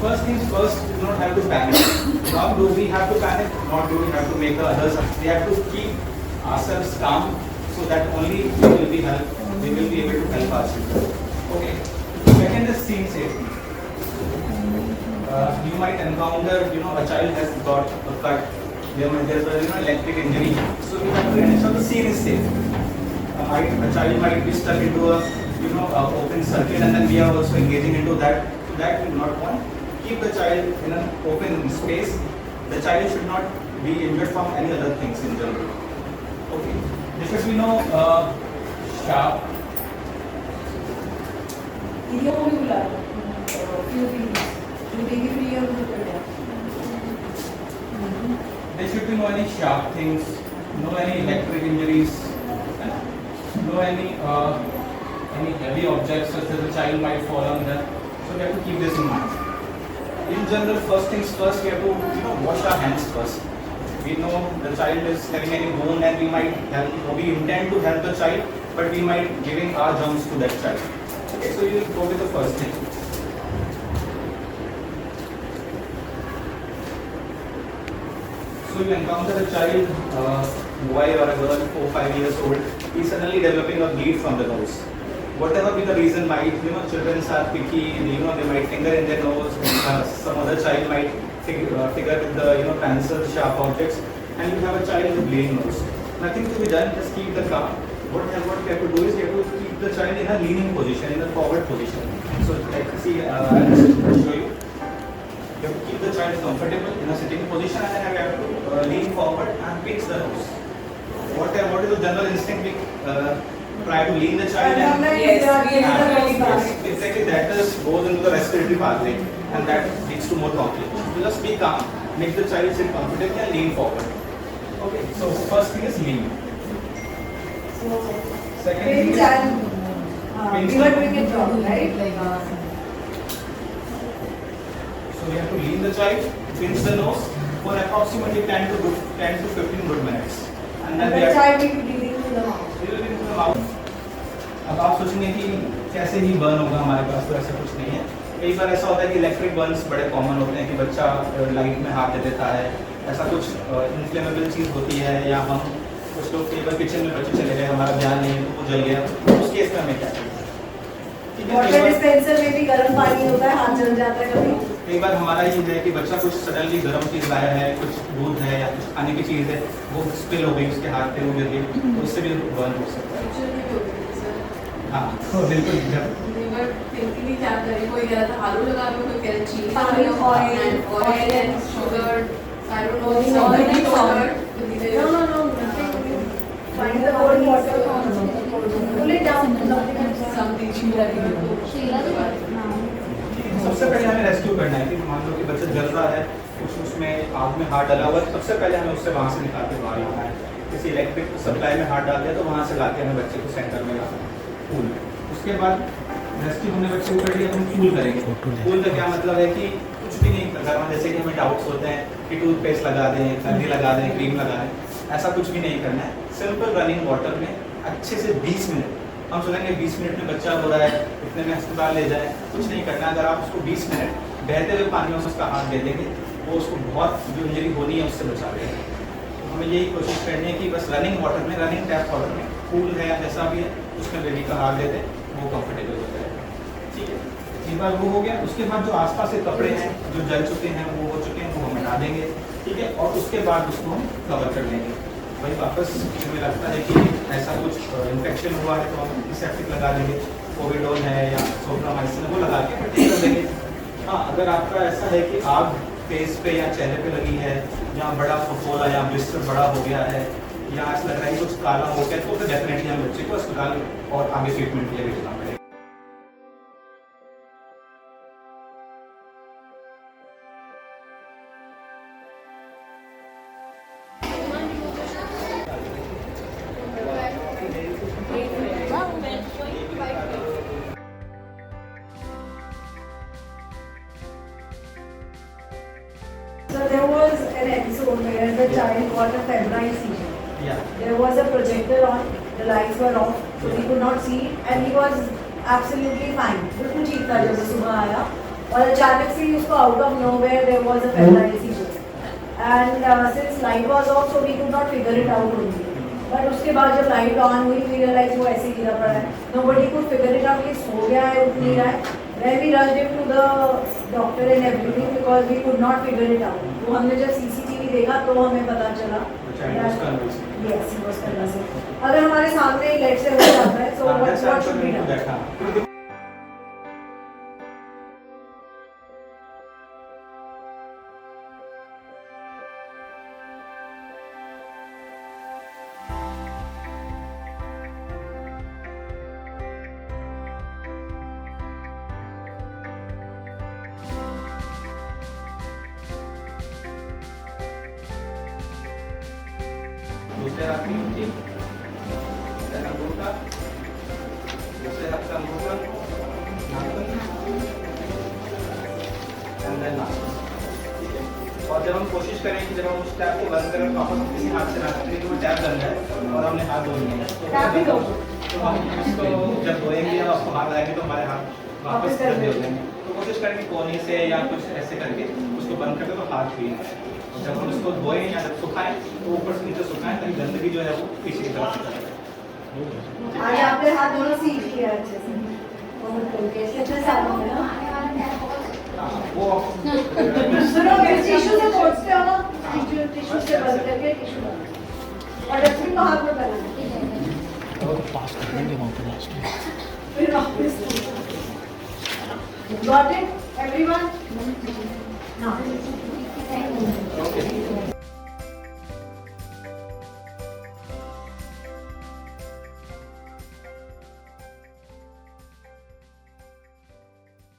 first things first, you do not have to panic. Not do we have to panic, not do we have to make the others. We have to keep ourselves calm so that only we will be able to help our children. Okay. Second is scene safety. You might encounter, a child has got a cut. There's a electric injury. So we have to ensure the scene is safe. A child might be stuck into a open circuit, and then we are also engaging into that. So that we do not want. Keep the child in an open space. The child should not be injured from any other things in general. Okay. This is sharp. There should be no any sharp things, no any electric injuries, no any heavy objects such as a child might fall on them. So we have to keep this in mind. In general, first things first, we have to wash our hands first. We know the child is having any wound and we might help, we intend to help the child, but we might giving our germs to that child. Okay, so you will go with the first thing. So you encounter a child, boy or a girl, 4 or 5 years old, he is suddenly developing a bleed from the nose. Whatever be the reason, might children are picky, they might finger in their nose, some other child might figure with the pencil, sharp objects, and you have a child with bleeding nose. Nothing to be done, just keep the calm. What we have to do is you have to keep the child in a leaning position, in a forward position. So like see, I'll just show you. You have to keep the child comfortable in a sitting position, and then you have to lean forward and pinch the nose. What is the general instinct? We try to lean the child and yes, exactly that goes into the respiratory pathway, and that leads to more complications. So just be calm, make the child sit comfortably and lean forward. Okay, so first thing is lean. Second thing is we were doing a job, right? So we have to lean the child, pinch the nose for approximately 10 to 15 good minutes. And then the child will be breathing through the mouth. Breathing through the mouth. अब आप सोचेंगे कि कैसे ही burn होगा, हमारे पास तो ऐसा कुछ नहीं है. कई बार ऐसा होता है कि इलेक्ट्रिक बर्न्स बड़े कॉमन होते हैं कि बच्चा लाइट में हाथ दे देता है, ऐसा कुछ इन्फ्लेमेबल चीज़ होती है, या हम कुछ लोग कई बार किचन में बच्चे चले गए, हमारा ध्यान नहीं है तो वो जल गया, उस केस में हमें क्या करें? वाटर डिस्पेंसर में भी गर्म पानी होता है, हाथ जल जाता है कभी. कई बार हमारा ये है कि बच्चा कुछ सडनली गर्म चीज़ लाया है, कुछ दूध है या कुछ खाने की चीज़ है, वो स्पिल हो गई उसके हाथ पे, वो गिर गई, तो उससे भी बर्न हो सकता है. हाँ, तो बिल्कुल नहीं क्या करें, कोई कह रहा था आलू लगा दो, कोई कह रहा चीज, oil and sugar, I don't know, something powder. No. Find the cold water. Pull it down. Something सबसे पहले हमें रेस्क्यू करना है कि मान लो कि बच्चा जल रहा है, कुछ उसमें आग में हाथ डाला हुआ है, सबसे पहले हमें उससे वहाँ से निकाल के बाहर लाना है. किसी इलेक्ट्रिक सप्लाई में हाथ डाल दिया तो वहाँ से लाके हमें बच्चे को सेंटर में लाना है, कूल. उसके बाद रेस्क्यू हमने बच्चे को कर लिया, हम कूल करेंगे. कूल का क्या मतलब है कि कुछ भी नहीं करना, जैसे कि हमें डाउट्स होते हैं कि टूथपेस्ट लगा दें, हल्दी लगा दें, क्रीम लगा दें, ऐसा कुछ भी नहीं करना है. सिंपल रनिंग वाटर में अच्छे से 20 मिनट, हम सोचेंगे 20 मिनट में बच्चा हो रहा है, इतने में अस्पताल ले जाए, कुछ नहीं करना. अगर आप उसको 20 मिनट बहते हुए पानी में उसका हाथ दे देंगे, वो उसको बहुत जो इंजरी होनी है उससे बचा देगा. तो हमें यही कोशिश करनी है कि बस रनिंग वाटर में, रनिंग टैप वाटर में, कूल है या जैसा भी है, उसमें बेबी का हाथ दे दें, वो कंफर्टेबल हो जाएगा. ठीक है, एक बार वो हो गया. उसके बाद जो आसपास के कपड़े हैं जो जल चुके हैं, वो हो चुके हैं, वो हम हटा देंगे. ठीक है, और उसके बाद उसको हम कवर कर लेंगे. वही वापस हमें लगता है कि ऐसा कुछ इन्फेक्शन हुआ है तो हम एंटीसेप्टिक लगा देंगे, कोविडोन है या सोफ्रामाइसिन, वो लगा के पट्टी कर देंगे. हाँ, अगर आपका ऐसा है कि आग फेस पे या चेहरे पे लगी है, या बड़ा फफोला या ब्लिस्टर बड़ा हो गया है, या ऐसा लग रहा है कुछ काला हो गया, तो डेफिनेटली हम बच्चे को अस्पताल और आगे ट्रीटमेंट के लिए भेजना पड़ेगा. So there was an episode where the child got a febrile seizure. Yeah. There was a projector on, the lights were off, so we could not see it, and he was absolutely fine. बिल्कुल ठीक था जब वो सुबह आया. और अचानक से ही उसको out of nowhere there was a paralysis and since light was off so we could not figure it out only but उसके बाद जब लाइट ऑन हुई वी रियलाइज वो ऐसे ही गिरा पड़ा है nobody could figure it out कि सो गया है उठ नहीं रहा है Then we rushed him to the doctor and everything because we could not figure it out. तो हमने जब CCTV देखा तो हमें पता चला yes he was convulsing. अगर हमारे सामने लेट से हो जाता है so what should be done? दूसरे हाथ की मुट्ठी, अंगूठा, दूसरे हाथ का अंगूठा, नाखून, and then नाखून। ठीक है? और जब हम कोशिश करें कि जब हम उस टैप को बंद करें वापस किसी हाथ से ना करें तो वो टैप बंद है और हमने हाथ धो लिया तो हम उसको जब धोएंगे या उसको हाथ लगाएंगे तो हमारे हाथ वापस गंदे हो जाएंगे तो कोशिश करें कि कोने से या कुछ ऐसे करके उसको बंद करके तो हाथ भी और जब हम उसको धोएं या जब सुखाएं तो ऊपर से नीचे सुखाएं ताकि गंदगी जो है वो पीछे की तरफ चले आज आपने हाथ दोनों सीख लिया अच्छे से बहुत करके कितने साल हो गए वो सुनो टिश्यू से पोंछते हो ना टिश्यू से बंद करके टिश्यू बंद और डस्टबिन को हाथ में करना पास कर देंगे वहाँ पे लास्ट में फिर वापस got it everyone? No. Okay.